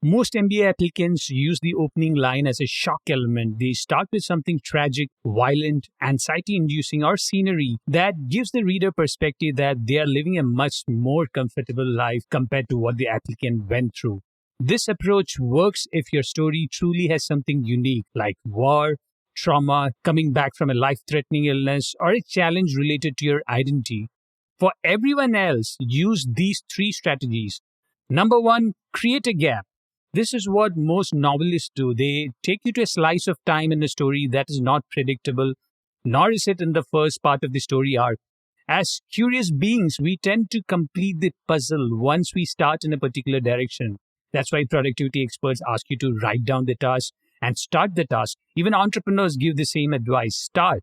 Most MBA applicants use the opening line as a shock element. They start with something tragic, violent, anxiety-inducing, or scenery that gives the reader perspective that they are living a much more comfortable life compared to what the applicant went through. This approach works if your story truly has something unique, like war, trauma, coming back from a life-threatening illness, or a challenge related to your identity. For everyone else, use these three strategies. Number one, create a gap. This is what most novelists do. They take you to a slice of time in a story that is not predictable, nor is it in the first part of the story arc. As curious beings, we tend to complete the puzzle once we start in a particular direction. That's why productivity experts ask you to write down the task and start the task. Even entrepreneurs give the same advice. Start.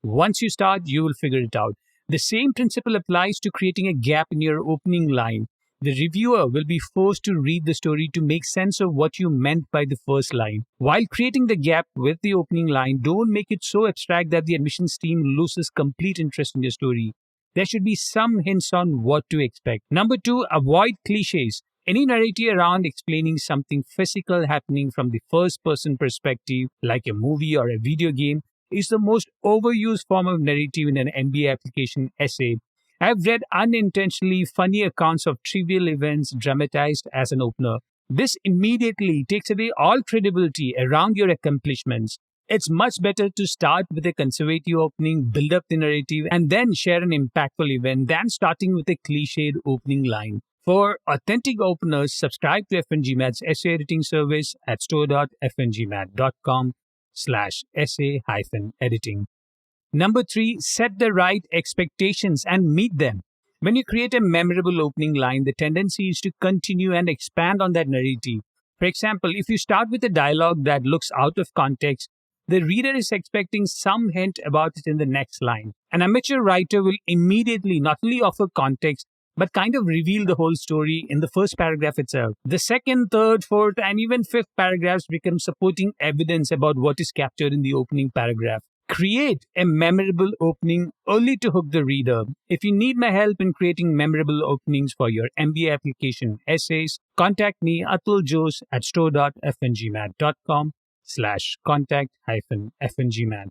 Once you start, you will figure it out. The same principle applies to creating a gap in your opening line. The reviewer will be forced to read the story to make sense of what you meant by the first line. While creating the gap with the opening line, don't make it so abstract that the admissions team loses complete interest in your story. There should be some hints on what to expect. Number two, avoid cliches. Any narrative around explaining something physical happening from the first person perspective, like a movie or a video game, is the most overused form of narrative in an MBA application essay. I've read unintentionally funny accounts of trivial events dramatized as an opener. This immediately takes away all credibility around your accomplishments. It's much better to start with a conservative opening, build up the narrative, and then share an impactful event than starting with a cliched opening line. For authentic openers, subscribe to FNG Math's essay editing service at store.fngmath.com/essay-editing. Number three, set the right expectations and meet them. When you create a memorable opening line, the tendency is to continue and expand on that narrative. For example, if you start with a dialogue that looks out of context, the reader is expecting some hint about it in the next line. An amateur writer will immediately not only offer context, but kind of reveal the whole story in the first paragraph itself. The second, third, fourth, and even fifth paragraphs become supporting evidence about what is captured in the opening paragraph. Create a memorable opening only to hook the reader. If you need my help in creating memorable openings for your MBA application essays, contact me, Atul Jose, at store.fngmath.com/contact-fngmath.